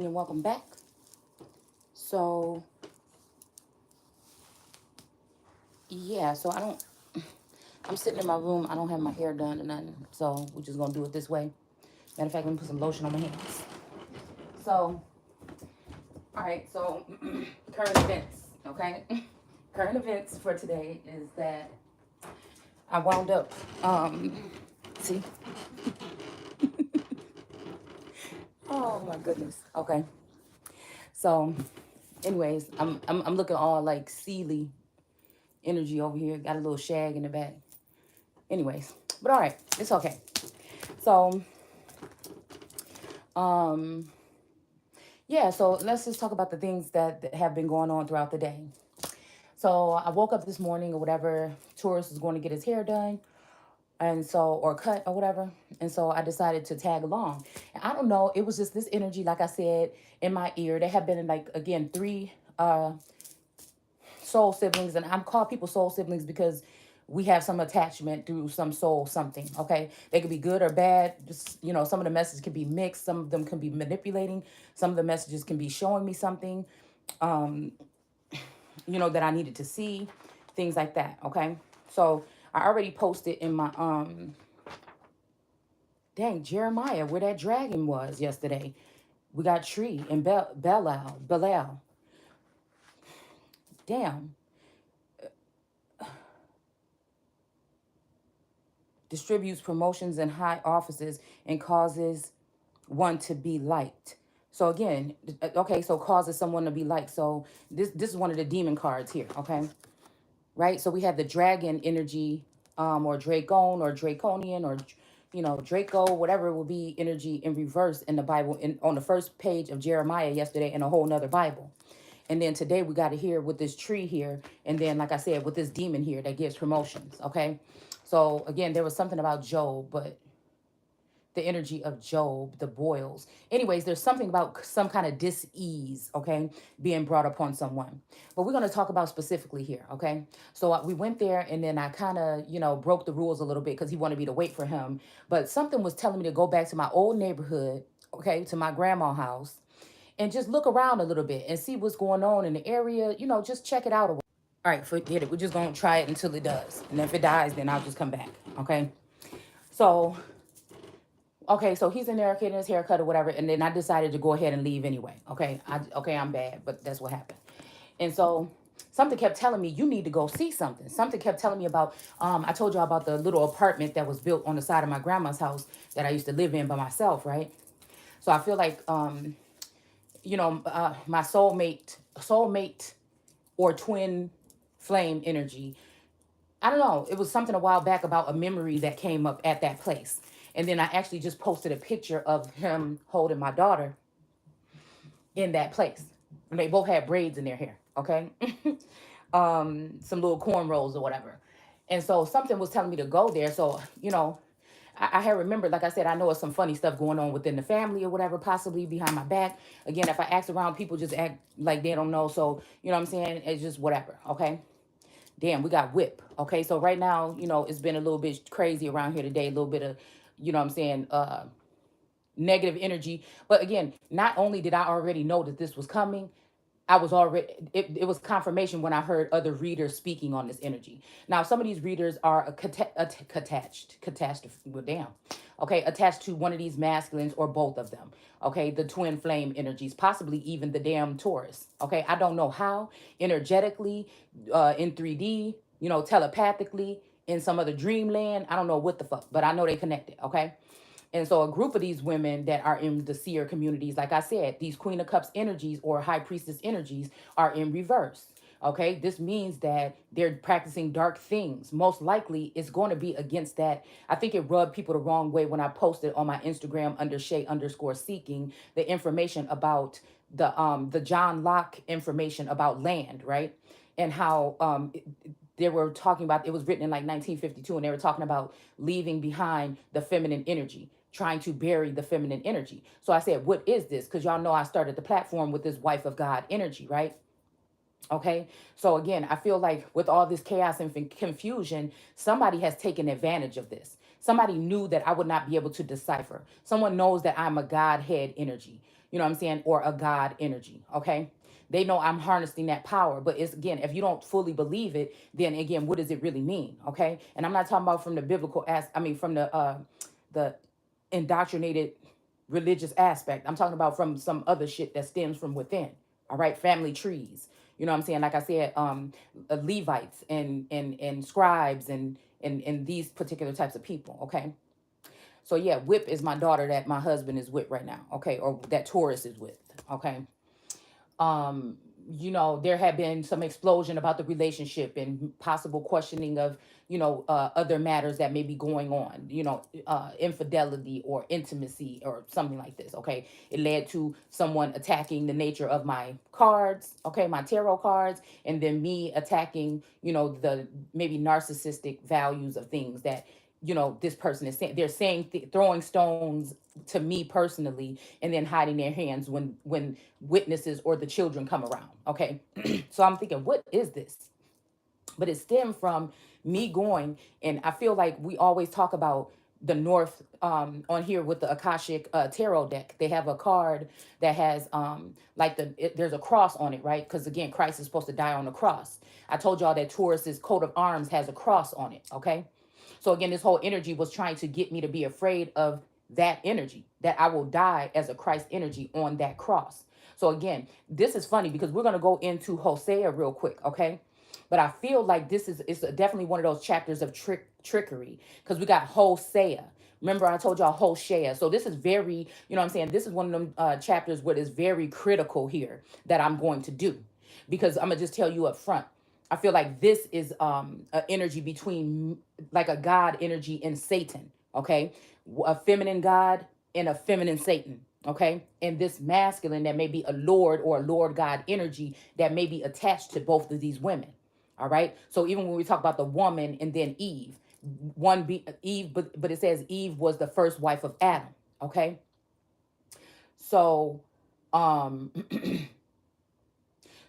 And welcome back. So yeah, so I'm sitting in my room. I don't have my hair done or nothing. So we're just gonna do it this way. Matter of fact, let me put some lotion on my hands. So, all right, so current events, okay? Current events for today is that I wound up see? Oh my goodness. Okay. So anyways, I'm looking all like Sealy energy over here. Got a little shag in the back. Anyways, but all right, it's okay. So yeah, so let's just talk about the things that have been going on throughout the day. So I woke up this morning or whatever, tourist was going to get his hair done, and so, or cut or whatever, and so I decided to tag along. And I don't know, it was just this energy, like I said, in my ear. There have been like, again, three soul siblings, and I'm called people soul siblings because we have some attachment through some soul something. Okay, they could be good or bad. Just, you know, some of the messages can be mixed, some of them can be manipulating, some of the messages can be showing me something, you know, that I needed to see, things like that. Okay, so I already posted in my dang, Jeremiah, where that dragon was yesterday. We got Tree and Belial. Damn. Distributes promotions in high offices and causes one to be liked. So again, okay, so causes someone to be liked. So this is one of the demon cards here, okay? Right? So we have the dragon energy, or Dracon or Draconian or, you know, Draco, whatever it will be, energy in reverse in the Bible, on the first page of Jeremiah yesterday, in a whole nother Bible. And then today we got it here with this tree here. And then, like I said, with this demon here that gives promotions. Okay. So again, there was something about Job, but the energy of Job, the boils. Anyways, there's something about some kind of dis-ease, okay, being brought upon someone. But we're going to talk about specifically here, okay? So we went there, and then I kind of, you know, broke the rules a little bit because he wanted me to wait for him. But something was telling me to go back to my old neighborhood, okay, to my grandma's house, and just look around a little bit and see what's going on in the area. You know, just check it out. All right, forget it. We're just going to try it until it does. And if it dies, then I'll just come back, okay? So okay, so he's in there getting his haircut or whatever, and then I decided to go ahead and leave anyway. Okay, I'm bad, but that's what happened. And so something kept telling me, you need to go see something. Something kept telling me about, I told y'all about the little apartment that was built on the side of my grandma's house that I used to live in by myself, right? So I feel like, you know, my soulmate or twin flame energy, I don't know. It was something a while back about a memory that came up at that place. And then I actually just posted a picture of him holding my daughter in that place. And they both had braids in their hair, okay? Some little cornrows or whatever. And so something was telling me to go there. So, you know, I had remembered, like I said, I know it's some funny stuff going on within the family or whatever, possibly behind my back. Again, if I ask around, people just act like they don't know. So, you know what I'm saying? It's just whatever, okay? Damn, we got whip. Okay, so right now, you know, it's been a little bit crazy around here today, a little bit of, you know what I'm saying, negative energy. But again, not only did I already know that this was coming, I was already, it was confirmation when I heard other readers speaking on this energy. Now, some of these readers are well, damn. Okay, attached to one of these masculines or both of them. Okay, the twin flame energies, possibly even the damn Taurus. Okay, I don't know how, energetically, in 3D, you know, telepathically, in some other dreamland. I don't know what the fuck, but I know they connected. Okay. And so a group of these women that are in the seer communities, like I said, these Queen of Cups energies or High Priestess energies are in reverse. Okay, this means that they're practicing dark things. Most likely, it's going to be against that. I think it rubbed people the wrong way when I posted on my Instagram under _seeking the information about the John Locke information about land, right? And how they were talking about, it was written in like 1952, and they were talking about leaving behind the feminine energy, trying to bury the feminine energy. So I said, what is this? Because y'all know I started the platform with this wife of God energy, right? Okay. So again, I feel like with all this chaos and confusion, somebody has taken advantage of this. Somebody knew that I would not be able to decipher. Someone knows that I'm a Godhead energy. you know what I'm saying, or a God energy, okay? They know I'm harnessing that power, but it's, again, if you don't fully believe it, then again, what does it really mean, okay? And I'm not talking about from the biblical from the indoctrinated religious aspect. I'm talking about from some other shit that stems from within. All right, family trees. You know what I'm saying? Like I said, Levites and scribes and these particular types of people. Okay, so yeah, Whip is my daughter that my husband is with right now. Okay, or that Taurus is with. Okay, um there had been some explosion about the relationship and possible questioning of other matters that may be going on, infidelity or intimacy or something like this. Okay, it led to someone attacking the nature of my cards, okay, my tarot cards, and then me attacking the maybe narcissistic values of things that this person is saying. They're saying throwing stones to me personally, and then hiding their hands when witnesses or the children come around. Okay, so I'm thinking, what is this? But it stemmed from me going, and I feel like we always talk about the North on here with the Akashic tarot deck. They have a card that has there's a cross on it, right? Because again, Christ is supposed to die on the cross. I told y'all that Taurus's coat of arms has a cross on it. Okay, so again, this whole energy was trying to get me to be afraid of that energy, that I will die as a Christ energy on that cross. So again, this is funny because we're going to go into Hosea real quick, okay? But I feel like it's definitely one of those chapters of trickery, because we got Hosea. Remember, I told y'all Hosea. So this is very, you know what I'm saying? This is one of them chapters where it's very critical here that I'm going to do, because I'm going to just tell you up front. I feel like this is an energy between like a God energy and Satan, okay? A feminine God and a feminine Satan, okay? And this masculine that may be a Lord or a Lord God energy that may be attached to both of these women, all right? So even when we talk about the woman and then Eve, Eve, but it says Eve was the first wife of Adam, okay? So, so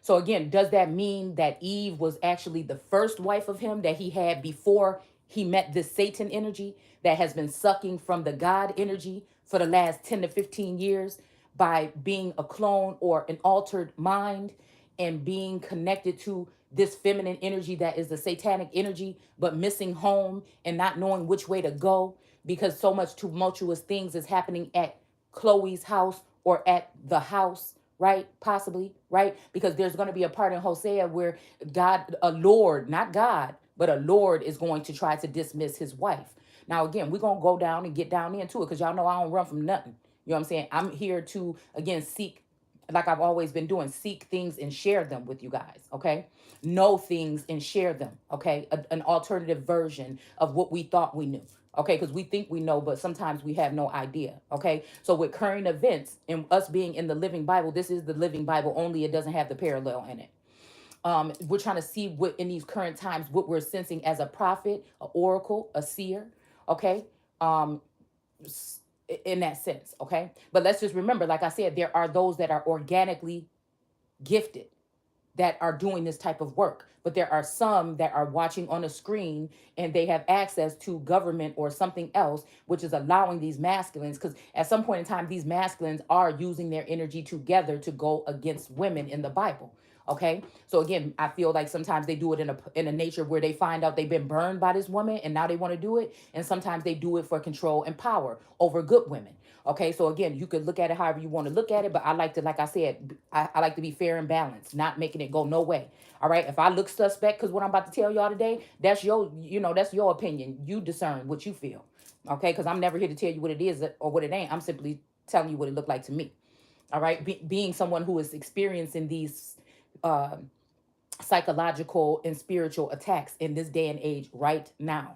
again, does that mean that Eve was actually the first wife of him that he had before he met this Satan energy that has been sucking from the God energy for the last 10 to 15 years by being a clone or an altered mind and being connected to this feminine energy that is the satanic energy, but missing home and not knowing which way to go because so much tumultuous things is happening at Chloe's house or at the house, right? Possibly, right? Because there's going to be a part in Hosea where God, a Lord, not God, but a Lord is going to try to dismiss his wife. Now, again, we're going to go down and get down into it because y'all know I don't run from nothing. You know what I'm saying? I'm here to, again, seek, like I've always been doing, seek things and share them with you guys, okay? Know things and share them, okay? An alternative version of what we thought we knew. Okay, because we think we know, but sometimes we have no idea. Okay, so with current events and us being in the Living Bible, this is the Living Bible, only it doesn't have the parallel in it. We're trying to see what in these current times, what we're sensing as a prophet, an oracle, a seer. Okay, in that sense. Okay, but let's just remember, like I said, there are those that are organically gifted that are doing this type of work. But there are some that are watching on a screen and they have access to government or something else, which is allowing these masculines, because at some point in time, these masculines are using their energy together to go against women in the Bible. Okay. So again, I feel like sometimes they do it in a nature where they find out they've been burned by this woman and now they want to do it. And sometimes they do it for control and power over good women. Okay, so again, you could look at it however you want to look at it, but I like to, like I said, I like to be fair and balanced, not making it go no way. All right, if I look suspect because what I'm about to tell y'all today, that's that's your opinion. You discern what you feel. Okay, because I'm never here to tell you what it is or what it ain't. I'm simply telling you what it looked like to me. All right, being someone who is experiencing these psychological and spiritual attacks in this day and age right now.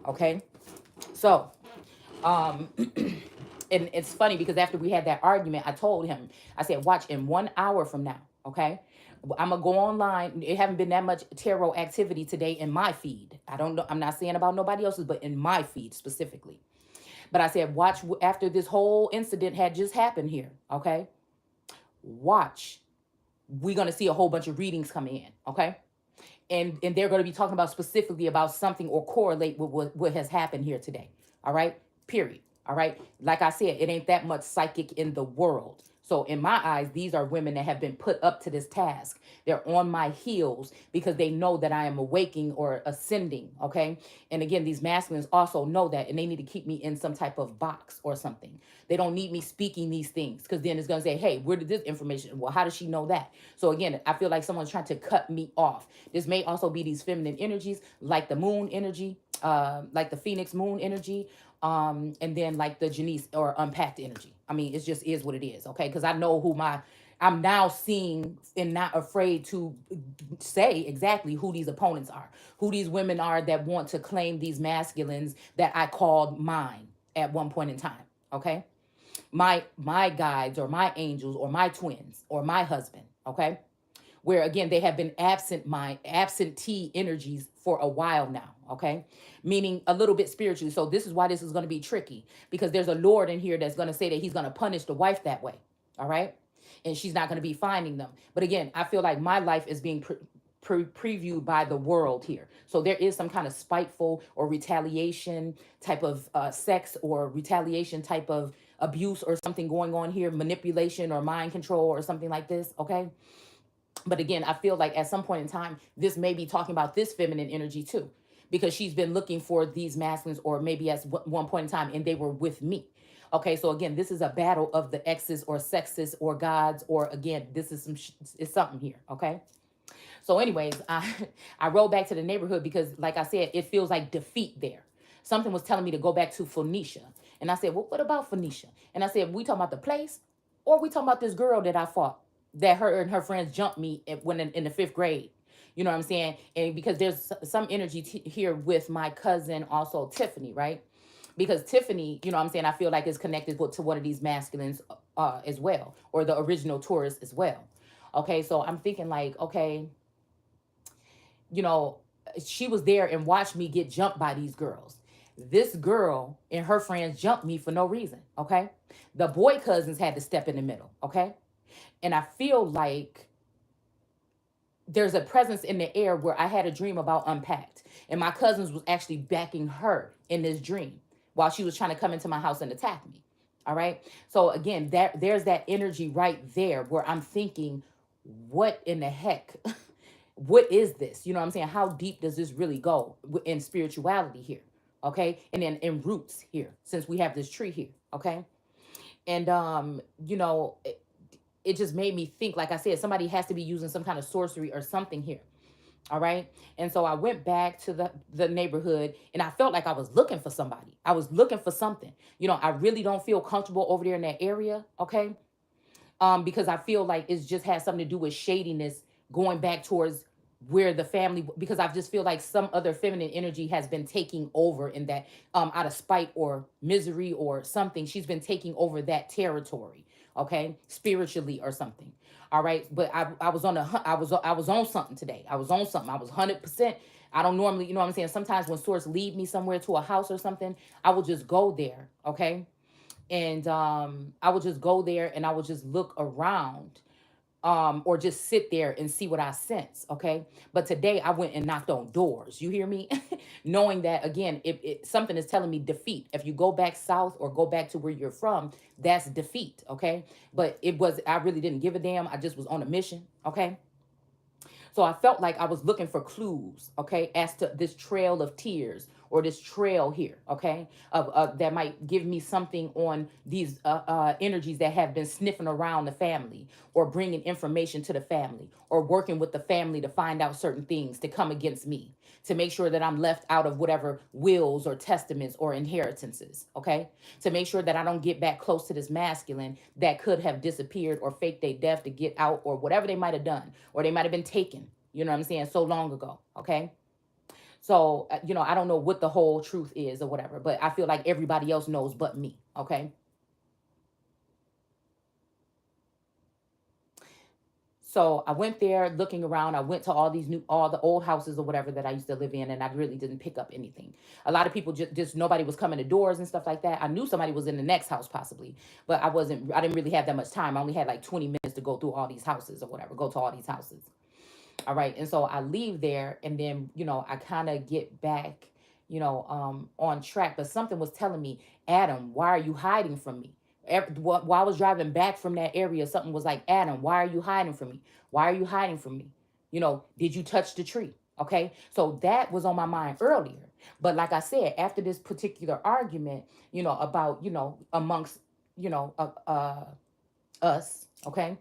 Okay, so and it's funny because after we had that argument, I told him, I said, watch in 1 hour from now, okay? I'm going to go online. It haven't been that much tarot activity today in my feed. I don't know. I'm not saying about nobody else's, but in my feed specifically. But I said, watch after this whole incident had just happened here, okay? Watch. We're going to see a whole bunch of readings coming in, okay? And they're going to be talking about specifically about something or correlate with what has happened here today, all right? Period. All right. Like I said, it ain't that much psychic in the world. So in my eyes, these are women that have been put up to this task. They're on my heels because they know that I am awaking or ascending. Okay. And again, these masculines also know that, and they need to keep me in some type of box or something. They don't need me speaking these things, because then it's going to say, hey, where did this information? Well, how does she know that? So again, I feel like someone's trying to cut me off. This may also be these feminine energies, like the moon energy, like the Phoenix moon energy, and then like the Janice or unpacked energy. I mean, it just is what it is, okay? Because I know who I'm now seeing and not afraid to say exactly who these opponents are, who these women are that want to claim these masculines that I called mine at one point in time, okay? My guides or my angels or my twins or my husband, okay? Where again, they have been absentee energies for a while now, okay? Meaning a little bit spiritually. So this is why this is going to be tricky, because there's a Lord in here that's going to say that he's going to punish the wife that way, all right? And she's not going to be finding them. But again, I feel like my life is being previewed by the world here. So there is some kind of spiteful or retaliation type of sex or retaliation type of abuse or something going on here, manipulation or mind control or something like this, okay? But again, I feel like at some point in time, this may be talking about this feminine energy too, because she's been looking for these masculines, or maybe at one point in time, and they were with me. Okay, so again, this is a battle of the exes or sexes or gods, or again, this is it's something here, okay? So anyways, I rolled back to the neighborhood because, like I said, it feels like defeat there. Something was telling me to go back to Phoenicia. And I said, well, what about Phoenicia? And I said, we talking about the place, or we talking about this girl that I fought, that her and her friends jumped me when in the 5th grade? You know what I'm saying? And because there's some energy here with my cousin, also Tiffany, right? Because Tiffany, you know what I'm saying, I feel like is connected to one of these masculines as well, or the original tourist as well. Okay, so I'm thinking like, okay, you know, she was there and watched me get jumped by these girls. This girl and her friends jumped me for no reason, okay? The boy cousins had to step in the middle, okay? And I feel like there's a presence in the air where I had a dream about Unpacked. And my cousins was actually backing her in this dream while she was trying to come into my house and attack me. All right. So again, there's that energy right there where I'm thinking, what in the heck? What is this? You know what I'm saying? How deep does this really go in spirituality here? Okay. And then in roots here, since we have this tree here. Okay. And, you know, it just made me think, like I said, somebody has to be using some kind of sorcery or something here. All right. And so I went back to the neighborhood, and I felt like I was looking for somebody. I was looking for something. You know, I really don't feel comfortable over there in that area. Okay. Because I feel like it's just has something to do with shadiness going back towards where the family, because I just feel like some other feminine energy has been taking over in that, out of spite or misery or something. She's been taking over that territory. Okay. Spiritually or something. All right. But I was on I was on something today. I was on something. I was 100%. I don't normally, you know what I'm saying? Sometimes when source lead me somewhere to a house or something, I will just go there. Okay. And I would just go there and I would just look around, or just sit there and see what I sense. Okay. But today I went and knocked on doors. You hear me? Knowing that, again, if something is telling me defeat. If you go back south or go back to where you're from, that's defeat. Okay. But I really didn't give a damn. I just was on a mission. Okay. So I felt like I was looking for clues, okay, as to this trail of tears or this trail here, okay, that might give me something on these energies that have been sniffing around the family, or bringing information to the family, or working with the family to find out certain things to come against me, to make sure that I'm left out of whatever wills or testaments or inheritances, okay, to make sure that I don't get back close to this masculine that could have disappeared or faked their death to get out, or whatever they might have done, or they might have been taken, you know what I'm saying, so long ago, okay? So, you know, I don't know what the whole truth is or whatever, but I feel like everybody else knows but me, okay? So I went there looking around. I went to all the old houses or whatever that I used to live in, and I really didn't pick up anything. A lot of people just nobody was coming to doors and stuff like that. I knew somebody was in the next house possibly, but I didn't really have that much time. I only had like 20 minutes to go through all these houses or whatever, go to all these houses. All right. And so I leave there, and then, you know, I kind of get back, you know, on track. But something was telling me, Adam, why are you hiding from me? While I was driving back from that area, something was like, Adam, why are you hiding from me? Why are you hiding from me? Did you touch the tree? Okay. So that was on my mind earlier. But like I said, after this particular argument, about, amongst, you know, uh, uh, us, okay,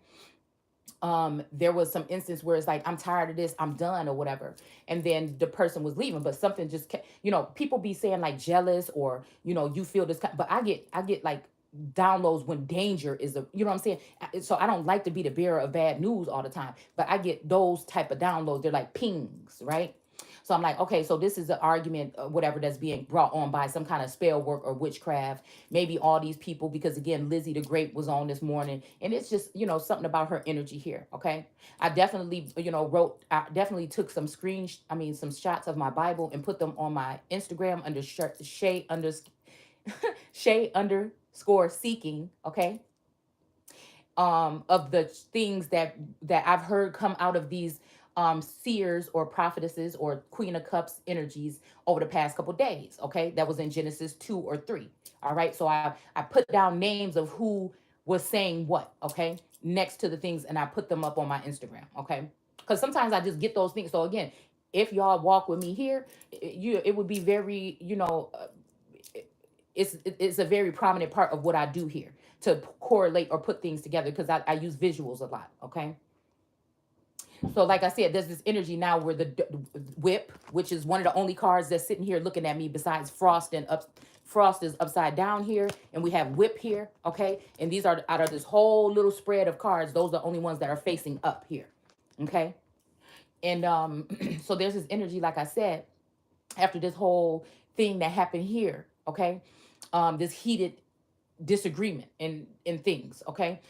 there was some instance where it's like, I'm tired of this, I'm done or whatever. And then the person was leaving, but something just kept, people be saying like jealous, or, you feel this kind, but I get like downloads when danger is you know what I'm saying? So I don't like to be the bearer of bad news all the time, but I get those type of downloads. They're like pings, right? So I'm like, okay, so this is an argument, whatever, that's being brought on by some kind of spell work or witchcraft. Maybe all these people, because again, Lizzie the Great was on this morning, and it's just, something about her energy here. Okay. I definitely, I definitely took some shots of my Bible and put them on my Instagram under Shay underscore seeking. Okay. Of the things that I've heard come out of these seers or prophetesses or Queen of Cups energies over the past couple days. Okay, that was in Genesis 2 or 3. All right, so I put down names of who was saying what. Okay, next to the things, and I put them up on my Instagram. Okay, because sometimes I just get those things. So again, if y'all walk with me here, it would be very, it's a very prominent part of what I do here to correlate or put things together, because I use visuals a lot. Okay. So like I said, there's this energy now where the whip, which is one of the only cards that's sitting here looking at me besides Frost, and Frost is upside down here, and we have whip here. Okay. And these are out of this whole little spread of cards. Those are the only ones that are facing up here. Okay. And so there's this energy, like I said, after this whole thing that happened here. Okay. This heated disagreement in things. Okay.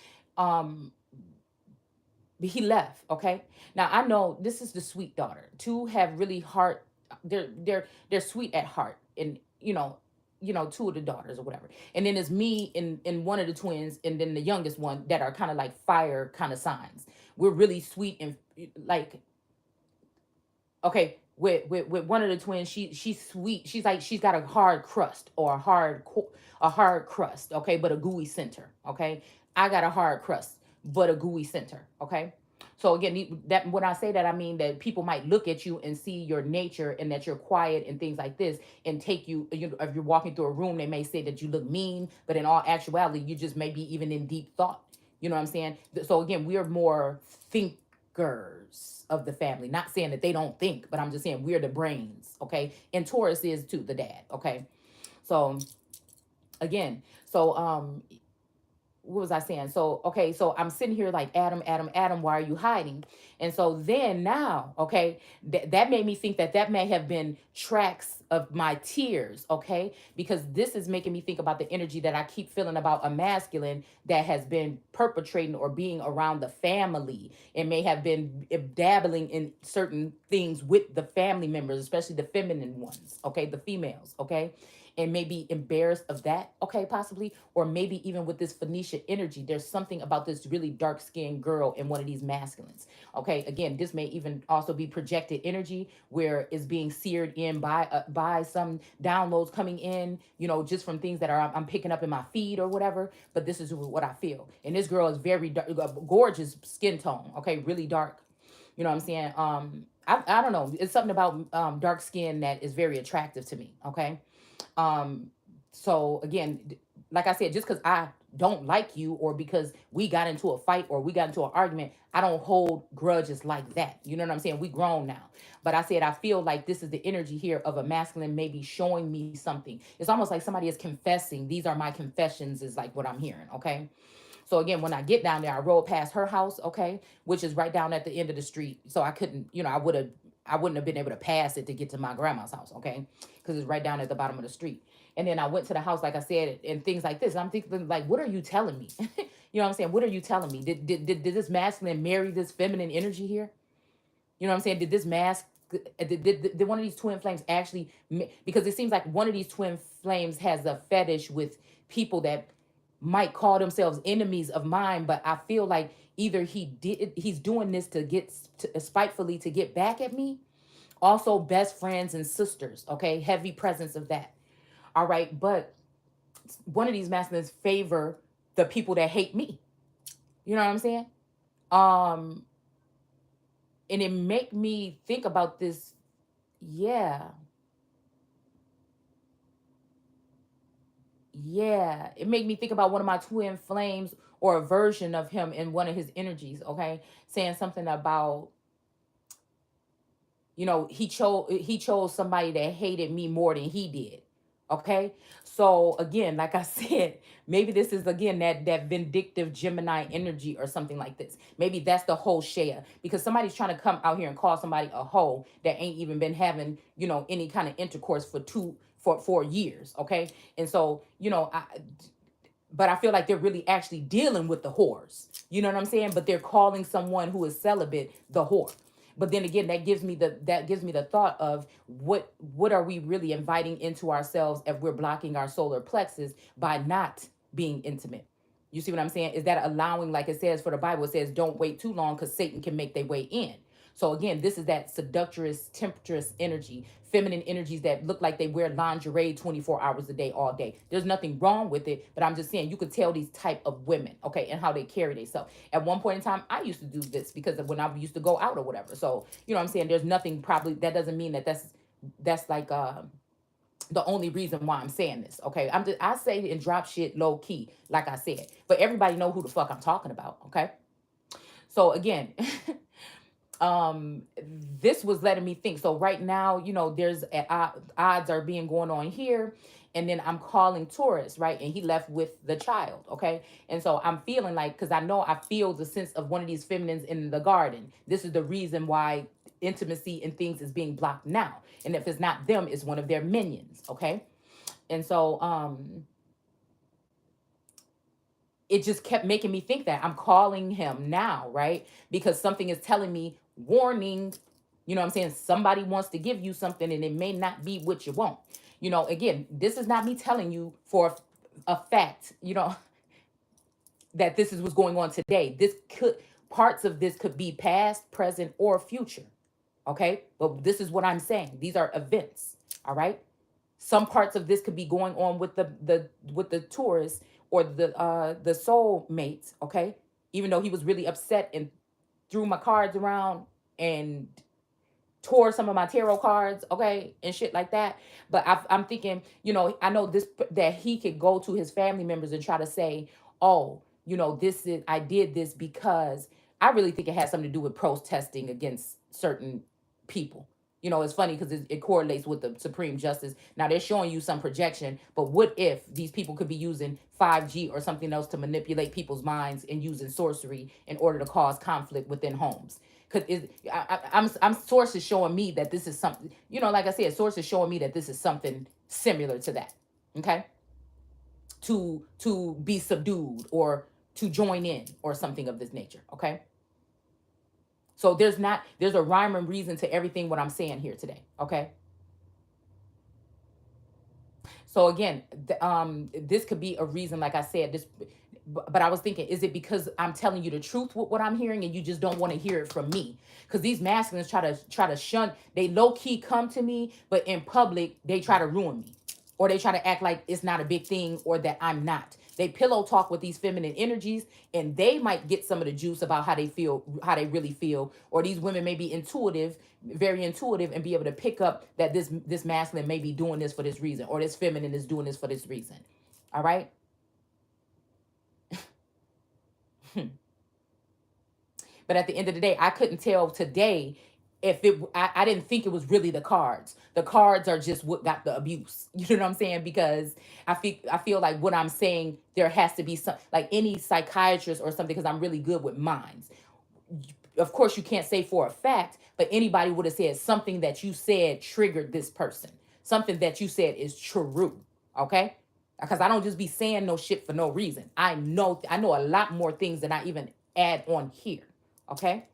He left. Okay. Now I know this is the sweet daughter. Two have really heart. They're sweet at heart, and two of the daughters or whatever. And then it's me and one of the twins, and then the youngest one, that are kind of like fire kind of signs. We're really sweet and like, okay, with one of the twins, she's sweet. She's like, she's got a hard crust, or a hard crust, okay, but a gooey center. Okay. I got a hard crust but a gooey center. Okay. So again, that when I say that, I mean that people might look at you and see your nature, and that you're quiet and things like this, and take you, if you're walking through a room, they may say that you look mean, but in all actuality, you just may be even in deep thought. You know what I'm saying? So again, we're more thinkers of the family. Not saying that they don't think, but I'm just saying we're the brains. Okay. And Taurus is too, the dad. Okay. So again, so what was I saying? So, okay, so I'm sitting here like, Adam, why are you hiding? And so then now, okay, that made me think that may have been tracks of my tears, okay? Because this is making me think about the energy that I keep feeling about a masculine that has been perpetrating or being around the family, and may have been dabbling in certain things with the family members, especially the feminine ones, okay, the females, okay? And maybe embarrassed of that, okay, possibly, or maybe even with this Phoenicia energy, there's something about this really dark-skinned girl in one of these masculines, okay? Again, this may even also be projected energy, where it's being seared in by some downloads coming in, just from things that I'm picking up in my feed or whatever. But this is what I feel, and this girl is very dark, gorgeous skin tone, okay, really dark. You know what I'm saying? I don't know. It's something about dark skin that is very attractive to me, okay? So again, like I said, just because I don't like you, or because we got into a fight or we got into an argument, I don't hold grudges like that. You know what I'm saying? We grown now. But I said, I feel like this is the energy here of a masculine maybe showing me something. It's almost like somebody is confessing. These are my confessions, is like what I'm hearing. Okay. So again, when I get down there, I rode past her house, okay, which is right down at the end of the street. So I couldn't, I wouldn't have been able to pass it to get to my grandma's house, okay? Because it's right down at the bottom of the street. And then I went to the house, like I said, and things like this. And I'm thinking, like, what are you telling me? You know what I'm saying? What are you telling me? Did this masculine marry this feminine energy here? You know what I'm saying? Did one of these twin flames actually, because it seems like one of these twin flames has a fetish with people that might call themselves enemies of mine, but I feel like either he's doing this to get spitefully to get back at me. Also best friends and sisters, okay? Heavy presence of that. All right, but one of these masculines favor the people that hate me. You know what I'm saying? Um, and it make me think about this. Yeah, yeah. It made me think about one of my twin flames or a version of him in one of his energies. Okay, saying something about, he chose somebody that hated me more than he did. Okay, so again, like I said, maybe this is again that vindictive Gemini energy or something like this. Maybe that's the whole share, because somebody's trying to come out here and call somebody a hoe that ain't even been having any kind of intercourse for 4 years. Okay, and so but I feel like they're really actually dealing with the whores. You know what I'm saying? But they're calling someone who is celibate the whore. But then again, that gives me the thought of what are we really inviting into ourselves if we're blocking our solar plexus by not being intimate? You see what I'm saying? Is that allowing, like it says for the Bible, it says, don't wait too long because Satan can make their way in. So again, this is that seductress, temptress energy, feminine energies that look like they wear lingerie 24 hours a day, all day. There's nothing wrong with it, but I'm just saying you could tell these type of women, okay, and how they carry themselves. At one point in time, I used to do this because of when I used to go out or whatever. So, you know what I'm saying? There's nothing, probably, that doesn't mean that's like the only reason why I'm saying this. Okay. I say and drop shit low key, like I said. But everybody know who the fuck I'm talking about. Okay. So again, um this was letting me think. So right now, there's odds are being going on here, and then I'm calling Taurus, right, and he left with the child. Okay, and so I'm feeling like, because I feel the sense of one of these feminines in the garden. This is the reason why intimacy and things is being blocked now, and if it's not them, it's one of their minions. Okay, and so it just kept making me think that I'm calling him now, right? Because something is telling me, warning, what I'm saying? Somebody wants to give you something and it may not be what you want. Again, this is not me telling you for a fact, that this is what's going on today. Parts of this could be past, present, or future. Okay? But this is what I'm saying. These are events. All right? Some parts of this could be going on with the Taurus or the soul mates, okay? Even though he was really upset and threw my cards around and tore some of my tarot cards, okay, and shit like that. But I'm thinking, I know this, that he could go to his family members and try to say, oh, I did this because I really think it has something to do with protesting against certain people. It's funny because it correlates with the Supreme Justice. Now they're showing you some projection, but what if these people could be using 5G or something else to manipulate people's minds and using sorcery in order to cause conflict within homes? Because I'm sources showing me that this is something, like I said, sources showing me that this is something similar to that. Okay, to be subdued or to join in or something of this nature. Okay. So there's a rhyme and reason to everything what I'm saying here today. Okay. So again, this could be a reason, like I said, but I was thinking, is it because I'm telling you the truth with what I'm hearing and you just don't want to hear it from me? Because these masculines try to shun, they low key come to me, but in public, they try to ruin me. Or they try to act like it's not a big thing or that I'm not. They pillow talk with these feminine energies, and they might get some of the juice about how they feel, how they really feel. Or these women may be intuitive, very intuitive, and be able to pick up that this masculine may be doing this for this reason, or this feminine is doing this for this reason. All right. But at the end of the day, I couldn't tell today if I didn't think it was really the cards. The cards are just what got the abuse. You know what I'm saying? Because I feel like what I'm saying, there has to be some, like any psychiatrist or something, because I'm really good with minds. Of course, you can't say for a fact, but anybody would have said something that you said triggered this person. Something that you said is true. Okay? Because I don't just be saying no shit for no reason. I know a lot more things than I even add on here. Okay?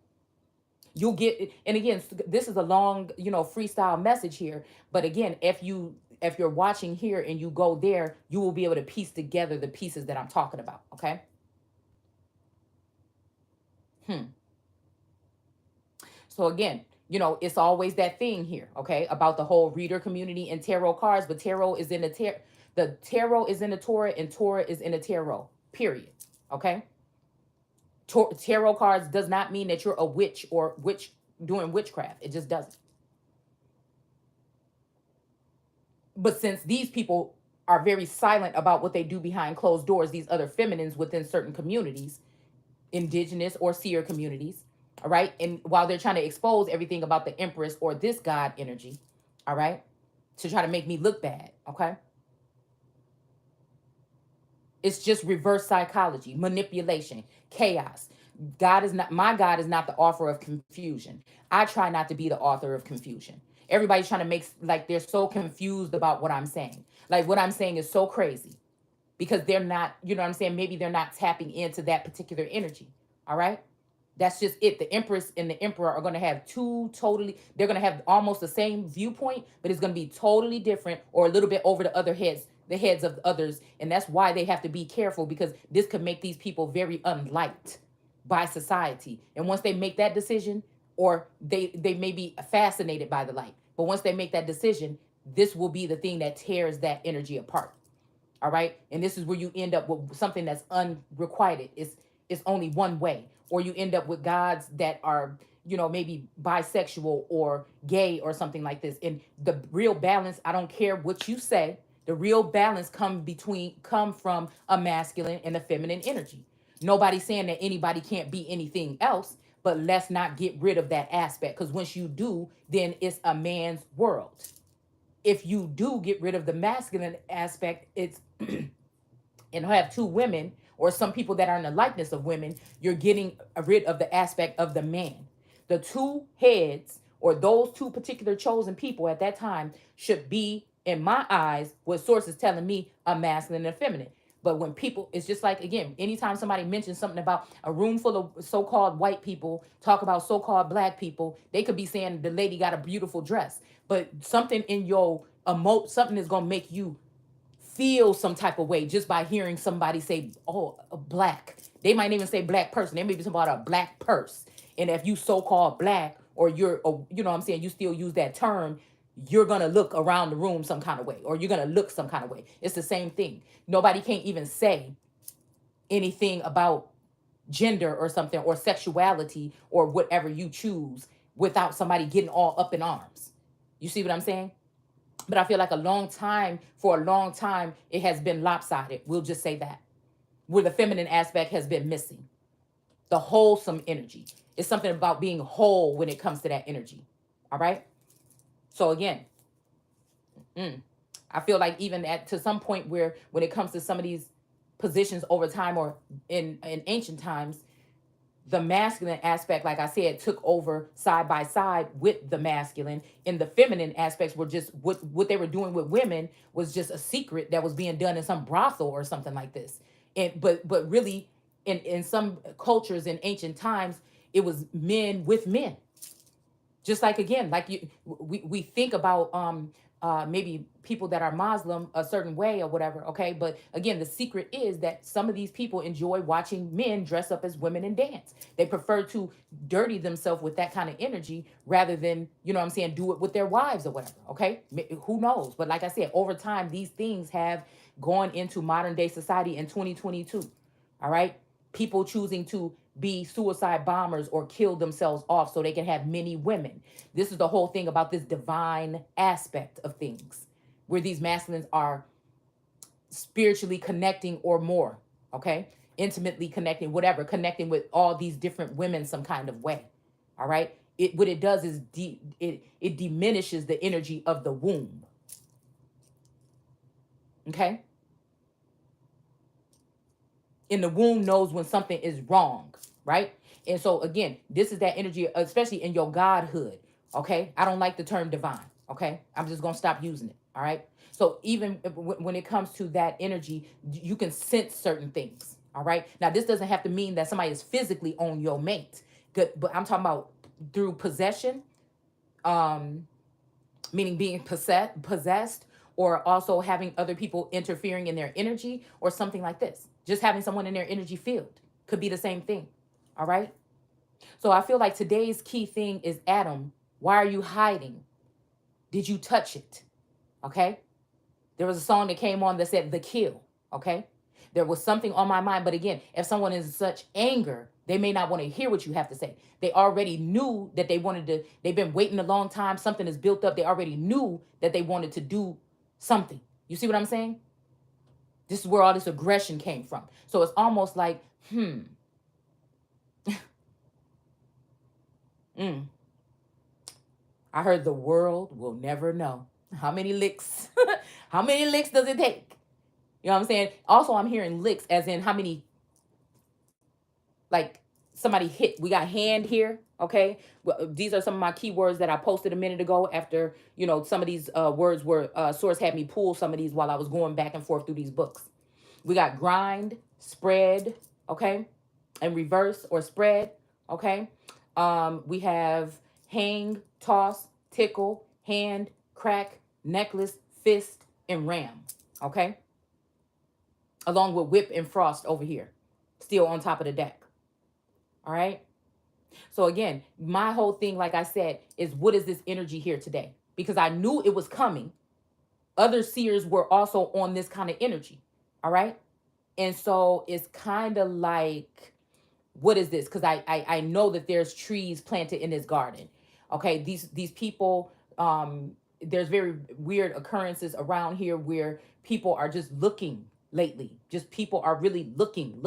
You'll get, and again, this is a long, freestyle message here. But again, if you're watching here and you go there, you will be able to piece together the pieces that I'm talking about. Okay. So again, it's always that thing here, okay, about the whole reader community and tarot cards. But tarot is in the tarot is in the Torah, and Torah is in the tarot. period. Okay. Tarot cards does not mean that you're a witch or witch doing witchcraft. It just doesn't. But since these people are very silent about what they do behind closed doors, these other feminines within certain communities, indigenous or seer communities, all right, and while they're trying to expose everything about the empress or this god energy, all right, to try to make me look bad, okay, it's just reverse psychology, manipulation, chaos. My God is not the author of confusion. I try not to be the author of confusion. Everybody's trying to make, like, they're so confused about what I'm saying. Like, what I'm saying is so crazy because they're not, you know what I'm saying? Maybe they're not tapping into that particular energy. All right. That's just it. The empress and the emperor are going to have they're going to have almost the same viewpoint, but it's going to be totally different or a little bit over the heads of others. And that's why they have to be careful, because this could make these people very unliked by society. And once they make that decision, or they may be fascinated by the light, but once they make that decision, this will be the thing that tears that energy apart. All right. And this is where you end up with something that's unrequited. It's only one way. Or you end up with gods that are, maybe bisexual or gay or something like this. And the real balance, I don't care what you say, the real balance come from a masculine and a feminine energy. Nobody's saying that anybody can't be anything else, but let's not get rid of that aspect. Because once you do, then it's a man's world. If you do get rid of the masculine aspect, it's and have two women or some people that are in the likeness of women, you're getting rid of the aspect of the man. The two heads, or those two particular chosen people at that time, should be, in my eyes, what source is telling me, a masculine and a feminine. But when people, it's just like, again, anytime somebody mentions something about a room full of so-called white people, talk about so-called black people, they could be saying the lady got a beautiful dress. But something in your something is going to make you feel some type of way just by hearing somebody say, oh, a black. They might even say black person. They may be talking about a black purse. And if you so-called black, or you're, you know what I'm saying, you still use that term, you're going to look around the room some kind of way, or you're going to look some kind of way. It's the same thing. Nobody can't even say anything about gender or something, or sexuality, or whatever you choose, without somebody getting all up in arms. You see what I'm saying? But I feel like for a long time, it has been lopsided. We'll just say that. Where the feminine aspect has been missing. The wholesome energy. It's something about being whole when it comes to that energy. All right? So again, I feel like even to some point where when it comes to some of these positions over time, or in ancient times, the masculine aspect, like I said, took over side by side with the masculine, and the feminine aspects were just what they were doing with women was just a secret that was being done in some brothel or something like this. And but really, in some cultures in ancient times, it was men with men. Just like, again, like we think about maybe people that are Muslim a certain way or whatever, okay? But again, the secret is that some of these people enjoy watching men dress up as women and dance. They prefer to dirty themselves with that kind of energy rather than, you know what I'm saying, do it with their wives or whatever, okay? Who knows? But like I said, over time, these things have gone into modern day society in 2022, all right? People choosing to be suicide bombers or kill themselves off so they can have many women. This is the whole thing about this divine aspect of things, where these masculines are spiritually connecting or more, okay? Intimately connecting, whatever, connecting with all these different women some kind of way, all right? What it does is it diminishes the energy of the womb, okay? And the womb knows when something is wrong, right? And so again, this is that energy, especially in your godhood, okay? I don't like the term divine, okay? I'm just going to stop using it, all right? So even when it comes to that energy, you can sense certain things, all right? Now, this doesn't have to mean that somebody is physically on your mate, but I'm talking about through possession, meaning being possessed, or also having other people interfering in their energy, or something like this. Just having someone in their energy field could be the same thing. All right. So I feel like today's key thing is, Adam, why are you hiding? Did you touch it? Okay. There was a song that came on that said The Kill. Okay. There was something on my mind. But again, if someone is in such anger, they may not want to hear what you have to say. They already knew that they wanted to, they've been waiting a long time. Something is built up. They already knew that they wanted to do something. You see what I'm saying? This is where all this aggression came from. So it's almost like, I heard the world will never know. How many licks? How many licks does it take? You know what I'm saying? Also, I'm hearing licks as in how many, like somebody hit. We got hand here. Okay. Well, these are some of my keywords that I posted a minute ago after, you know, some of these words were, Source had me pull some of these while I was going back and forth through these books. We got grind, spread, okay, and reverse or spread, okay. We have hang, toss, tickle, hand, crack, necklace, fist, and ram, okay. Along with whip and frost over here, still on top of the deck. All right. So again, my whole thing, like I said, is what is this energy here today? Because I knew it was coming. Other seers were also on this kind of energy. All right. And so it's kind of like, what is this? Because I know that there's trees planted in this garden. Okay. These people, there's very weird occurrences around here where people are just looking lately. Just people are really looking.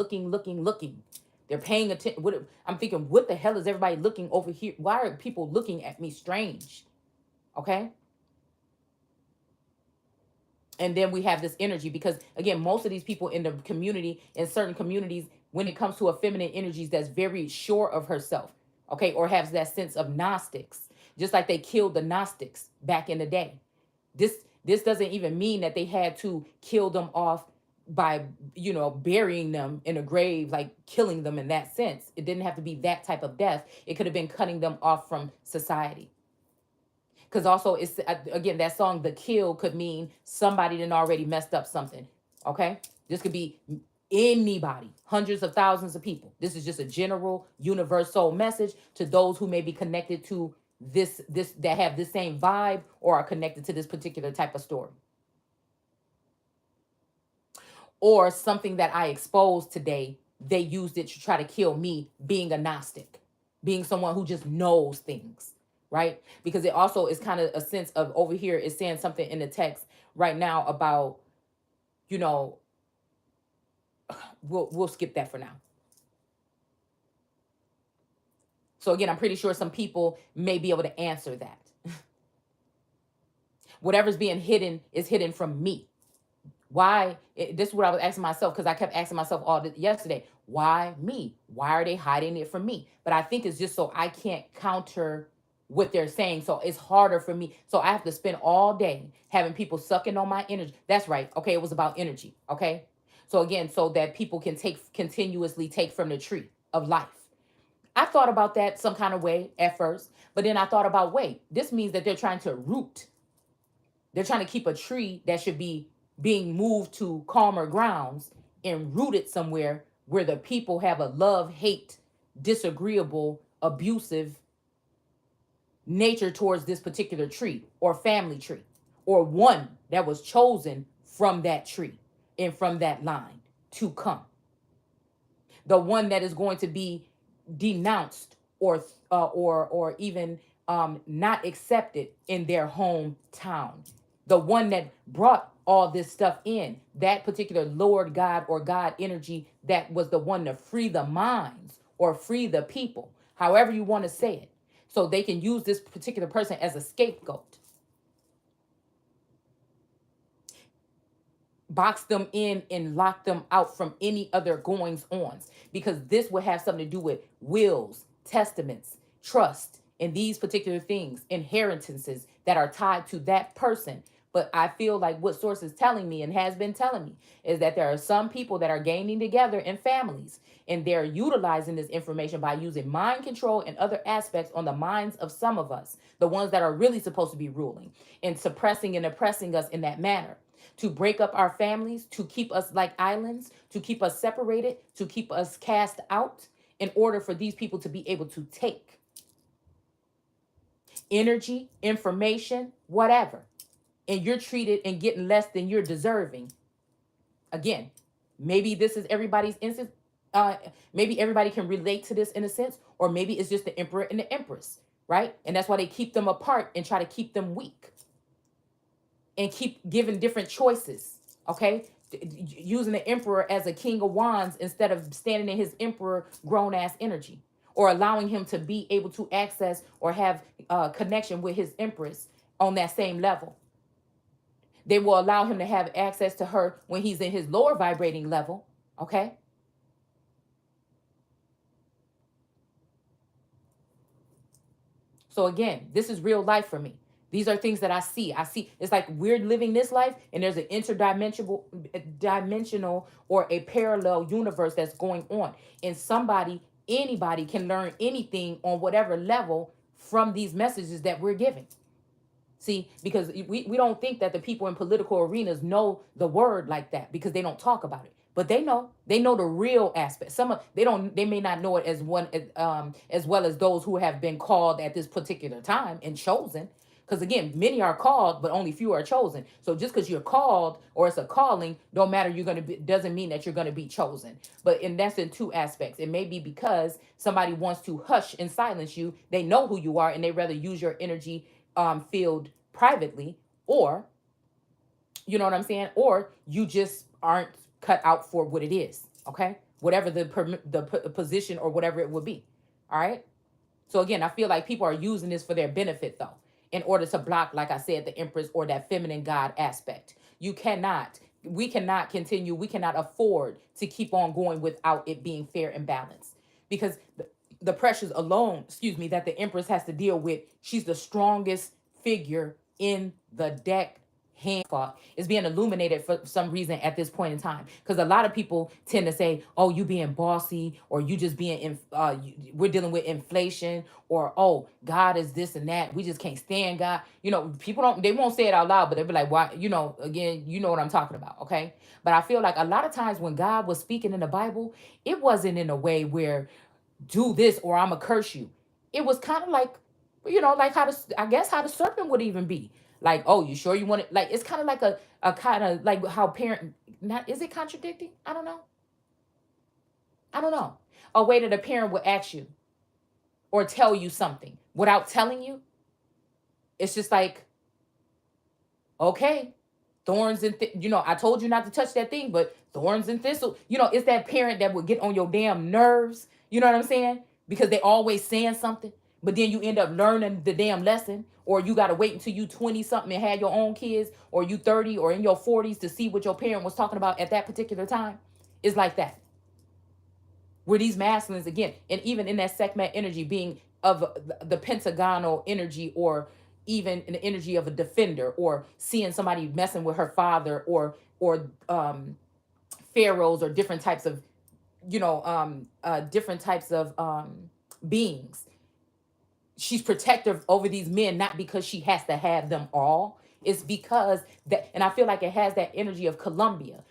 They're paying attention. I'm thinking, what the hell is everybody looking over here? Why are people looking at me strange? Okay. And then we have this energy because, again, most of these people in the community, in certain communities, when it comes to a feminine energies, that's very sure of herself, okay, or has that sense of Gnostics, just like they killed the Gnostics back in the day. This doesn't even mean that they had to kill them off by, you know, burying them in a grave, like killing them in that sense. It didn't have to be that type of death. It could have been cutting them off from society. Because also, it's again, that song, The Kill, could mean somebody done already messed up something. Okay? This could be anybody, hundreds of thousands of people. This is just a general, universal message to those who may be connected to this, that have this same vibe or are connected to this particular type of story. Or something that I exposed today, they used it to try to kill me, being a Gnostic, being someone who just knows things. Right? Because it also is kind of a sense of, over here is saying something in the text right now about, you know, we'll skip that for now. So again, I'm pretty sure some people may be able to answer that. Whatever's being hidden is hidden from me. Why? This is what I was asking myself, because I kept asking myself yesterday, why me? Why are they hiding it from me? But I think it's just so I can't counter what they're saying. So it's harder for me. So I have to spend all day having people sucking on my energy. That's right. Okay. It was about energy. Okay. So again, so that people can continuously take from the tree of life. I thought about that some kind of way at first, but then I thought about, wait, this means that they're trying to root. They're trying to keep a tree that should be being moved to calmer grounds and rooted somewhere where the people have a love, hate, disagreeable, abusive nature towards this particular tree or family tree, or one that was chosen from that tree and from that line to come. The one that is going to be denounced or even not accepted in their hometown. The one that brought all this stuff in, that particular Lord God or God energy, that was the one to free the minds or free the people, however you want to say it. So they can use this particular person as a scapegoat. Box them in and lock them out from any other goings-ons. Because this would have something to do with wills, testaments, trust, and these particular things, inheritances that are tied to that person. But I feel like what Source is telling me and has been telling me is that there are some people that are gaining together in families, and they're utilizing this information by using mind control and other aspects on the minds of some of us, the ones that are really supposed to be ruling, and suppressing and oppressing us in that manner, to break up our families, to keep us like islands, to keep us separated, to keep us cast out, in order for these people to be able to take energy, information, whatever. And you're treated and getting less than you're deserving. Again, Maybe this is everybody's instance. Maybe everybody can relate to this in a sense, or maybe it's just the emperor and the empress, right? And that's why they keep them apart and try to keep them weak and keep giving different choices, okay? Using the emperor as a king of wands instead of standing in his emperor grown ass energy, or allowing him to be able to access or have connection with his empress on that same level. They will allow him to have access to her when he's in his lower vibrating level, okay? So again, this is real life for me. These are things that I see. It's like we're living this life and there's an dimensional or a parallel universe that's going on. And anybody can learn anything on whatever level from these messages that we're giving. See, because we don't think that the people in political arenas know the word like that because they don't talk about it. But they know the real aspect. They may not know it as as well as those who have been called at this particular time and chosen. Because again, many are called, but only few are chosen. So just because you're called or it's a calling, don't matter. Doesn't mean that you're gonna be chosen. And that's in two aspects. It may be because somebody wants to hush and silence you. They know who you are, and they rather use your energy field privately, or you know what I'm saying, or you just aren't cut out for what it is. Okay, whatever the position or whatever it would be. All right. So again, I feel like people are using this for their benefit, though, in order to block, like I said, the empress or that feminine god aspect. We cannot continue. We cannot afford to keep on going without it being fair and balanced, because the pressures alone, that the empress has to deal with, she's the strongest figure in the deck. Is being illuminated for some reason at this point in time, because a lot of people tend to say, oh, you being bossy, or you just being we're dealing with inflation, or oh, God is this and that, we just can't stand God. People they won't say it out loud, but they'll be like, why? Again, you know what I'm talking about. Okay. But I feel like a lot of times when God was speaking in the Bible, it wasn't in a way where do this or I'm gonna curse you. It was kind of like, like how the serpent would even be. Like, oh, you sure you want it? Like, it's kind of like a kind of like how parent, not, is it contradicting? I don't know. A way that a parent would ask you or tell you something without telling you. It's just like, okay, thorns and, I told you not to touch that thing, but thorns and thistle, it's that parent that would get on your damn nerves. You know what I'm saying? Because they always saying something, but then you end up learning the damn lesson, or you got to wait until you 20 something and had your own kids, or you 30 or in your 40s to see what your parent was talking about at that particular time. It's like that. Where these masculines, again, and even in that Sekhmet energy being of the pentagonal energy, or even in the energy of a defender, or seeing somebody messing with her father, or pharaohs, or different types of, beings. She's protective over these men, not because she has to have them all. It's because that, and I feel like it has that energy of Columbia,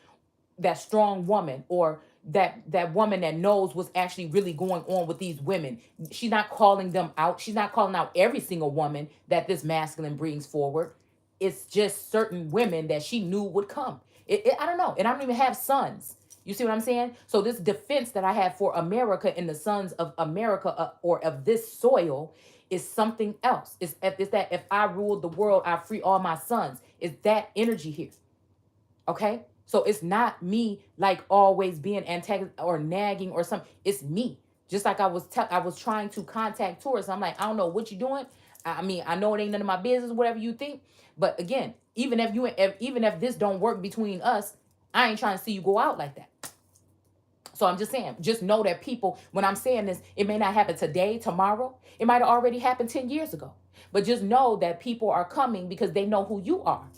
that strong woman, or that woman that knows what's actually really going on with these women. She's not calling them out. She's not calling out every single woman that this masculine brings forward. It's just certain women that she knew would come. I don't know. And I don't even have sons. You see what I'm saying? So this defense that I have for America and the sons of America, or of this soil, is something else. It's that if I ruled the world, I free all my sons. It's that energy here. Okay? So it's not me like always being antagonist or nagging or something. It's me. Just like I was trying to contact tourists. I'm like, I don't know what you're doing. I mean, I know it ain't none of my business, whatever you think. But again, even if this don't work between us, I ain't trying to see you go out like that. So I'm just saying, just know that people, when I'm saying this, it may not happen today, tomorrow. It might have already happened 10 years ago. But just know that people are coming because they know who you are.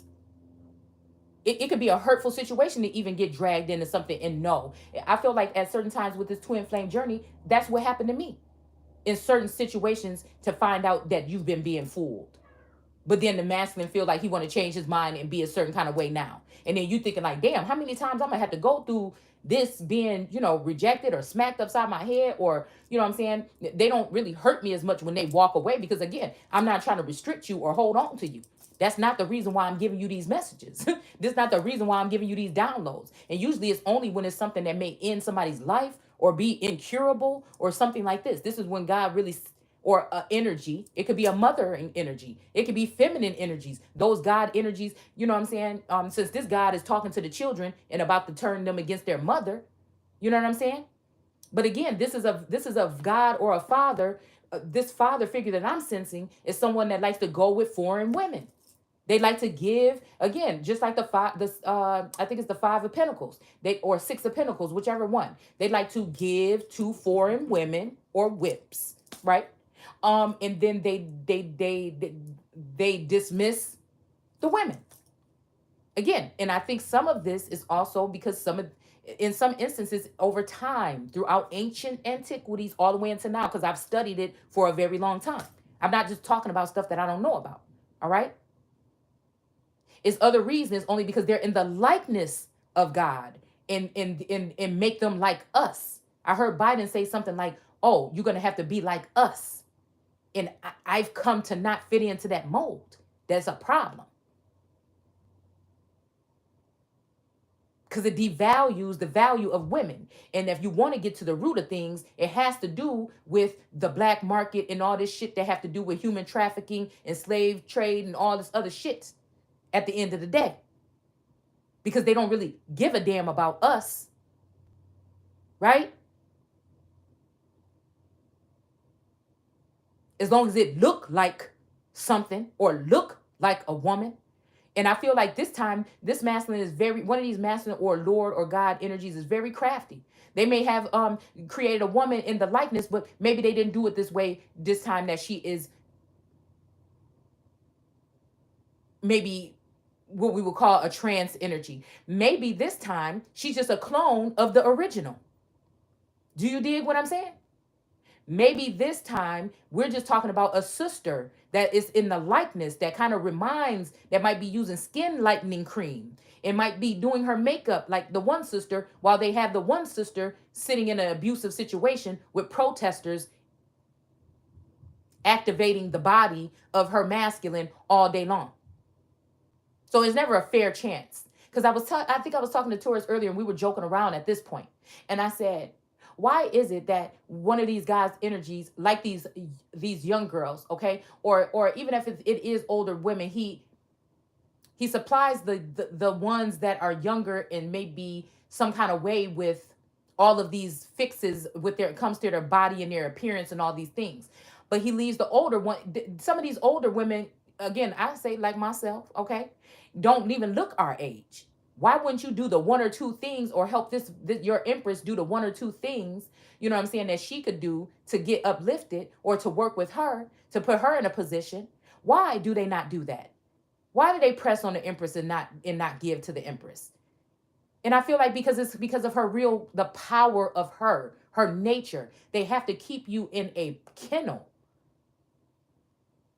It could be a hurtful situation to even get dragged into something and know. I feel like at certain times with this twin flame journey, that's what happened to me. In certain situations, to find out that you've been being fooled. But then the masculine feel like he want to change his mind and be a certain kind of way now. And then you thinking like, damn, how many times I'm going to have to go through this being, rejected or smacked upside my head, or, what I'm saying? They don't really hurt me as much when they walk away, because again, I'm not trying to restrict you or hold on to you. That's not the reason why I'm giving you these messages. This is not the reason why I'm giving you these downloads. And usually it's only when it's something that may end somebody's life or be incurable or something like this. This is when God really, or energy. It could be a mothering energy. It could be feminine energies. Those God energies, you know what I'm saying? Since this God is talking to the children and about to turn them against their mother, you know what I'm saying? But again, this is a God or a father. This father figure that I'm sensing is someone that likes to go with foreign women. They like to give, again, just like I think it's the Five of Pentacles, or Six of Pentacles, whichever one. They like to give to foreign women or whips, right? And then they dismiss the women. Again, and I think some of this is also because in some instances over time, throughout ancient antiquities all the way into now, because I've studied it for a very long time. I'm not just talking about stuff that I don't know about. All right. It's other reasons only because they're in the likeness of God and make them like us. I heard Biden say something like, oh, you're going to have to be like us. And I've come to not fit into that mold. That's a problem. Because it devalues the value of women. And if you want to get to the root of things, it has to do with the black market and all this shit that have to do with human trafficking and slave trade and all this other shit at the end of the day. Because they don't really give a damn about us. Right? As long as it look like something or look like a woman. And I feel like this time, this masculine is one of these masculine or Lord or God energies is very crafty. They may have created a woman in the likeness, but maybe they didn't do it this way this time, that she is maybe what we would call a trans energy. Maybe this time she's just a clone of the original. Do you dig what I'm saying? Maybe this time we're just talking about a sister that is in the likeness that kind of reminds, that might be using skin lightening cream. It might be doing her makeup like the one sister, while they have the one sister sitting in an abusive situation with protesters activating the body of her masculine all day long. So it's never a fair chance. Because I think I was talking to Taurus earlier and we were joking around at this point. And I said, why is it that one of these guys' energies, like these young girls, okay, or even if it is older women, he supplies the ones that are younger and maybe some kind of way with all of these fixes with it comes to their body and their appearance and all these things. But he leaves the older one. Some of these older women, again, I say like myself, okay, don't even look our age. Why wouldn't you do the one or two things, or help your empress do the one or two things, you know what I'm saying, that she could do to get uplifted, or to work with her, to put her in a position? Why do they not do that? Why do they press on the empress and not give to the empress? And I feel like because it's because of the power of her nature. They have to keep you in a kennel.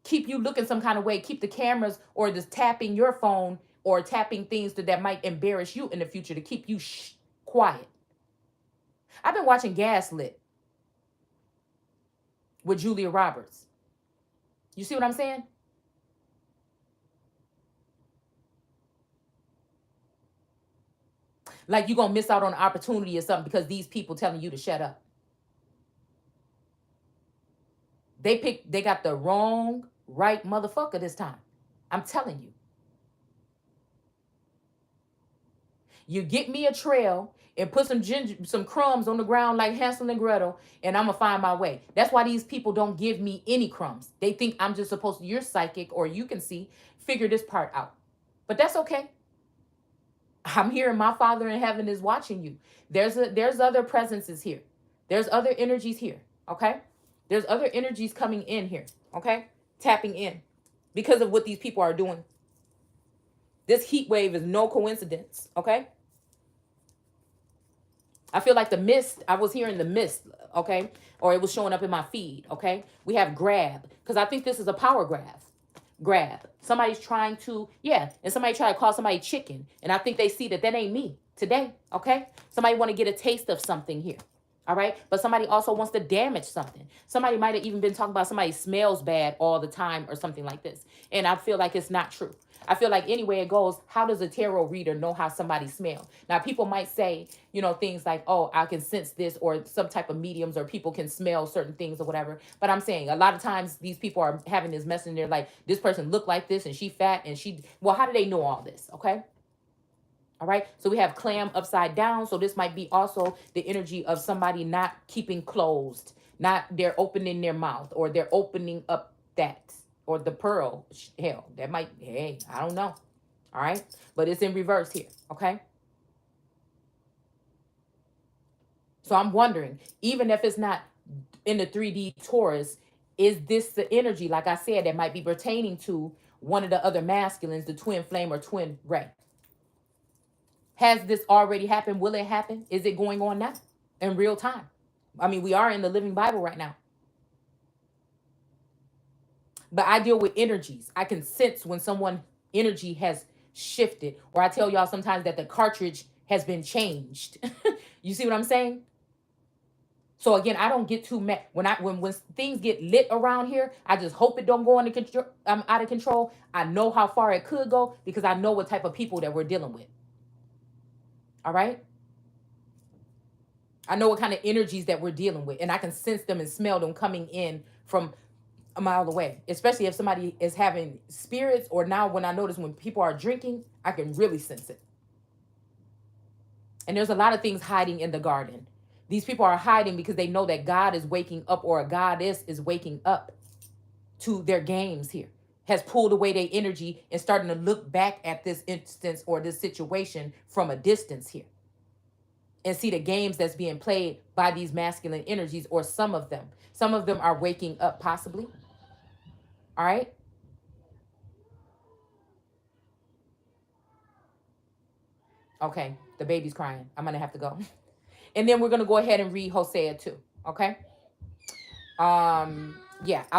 Keep you looking some kind of way, keep the cameras or just tapping your phone or tapping things that might embarrass you in the future to keep you quiet. I've been watching Gaslit with Julia Roberts. You see what I'm saying? Like you're going to miss out on an opportunity or something because these people telling you to shut up. They got the wrong, right motherfucker this time. I'm telling you. You get me a trail and put some crumbs on the ground like Hansel and Gretel, and I'm going to find my way. That's why these people don't give me any crumbs. They think I'm just supposed to, you're psychic or you can figure this part out. But that's okay. I'm here and my Father in heaven is watching you. There's other presences here. There's other energies here, okay? There's other energies coming in here, okay? Tapping in because of what these people are doing. This heat wave is no coincidence, okay? I feel like the mist, I was hearing the mist, okay? Or it was showing up in my feed, okay? We have grab, because I think this is a power grab. Somebody's trying to, and somebody try to call somebody chicken. And I think they see that ain't me today, okay? Somebody want to get a taste of something here, All right. But somebody also wants to damage something. Somebody might have even been talking about somebody smells bad all the time or something like this. And I feel like it's not true. I feel like anyway it goes, how does a tarot reader know how somebody smells? Now, people might say, you know, things like, oh, I can sense this, or some type of mediums, or people can smell certain things or whatever. But I'm saying a lot of times these people are having this message in there like, this person looked like this and she fat and she, well, how do they know all this? Okay. All right. So we have clam upside down. So this might be also the energy of somebody not keeping closed, not they're opening their mouth, or they're opening up that, or the pearl. Hell, that might, hey, I don't know. All right. But it's in reverse here. Okay. So I'm wondering, even if it's not in the 3D Taurus, is this the energy, like I said, that might be pertaining to one of the other masculines, the twin flame or twin ray? Has this already happened? Will it happen? Is it going on now in real time? I mean, we are in the living Bible right now. But I deal with energies. I can sense when someone energy has shifted, or I tell y'all sometimes that the cartridge has been changed. You see what I'm saying? So again, I don't get too mad when things get lit around here. I just hope it don't go into control. Out of control. I know how far it could go because I know what type of people that we're dealing with. All right. I know what kind of energies that we're dealing with, and I can sense them and smell them coming in from a mile away, especially if somebody is having spirits, or now when I notice when people are drinking, I can really sense it. And there's a lot of things hiding in the garden. These people are hiding because they know that God is waking up, or a goddess is waking up to their games here, has pulled away their energy and starting to look back at this instance or this situation from a distance here, and see the games that's being played by these masculine energies, or some of them. Some of them are waking up possibly. All right. Okay. The baby's crying. I'm going to have to go. And then we're going to go ahead and read Hosea 2. Okay. Yeah. I'll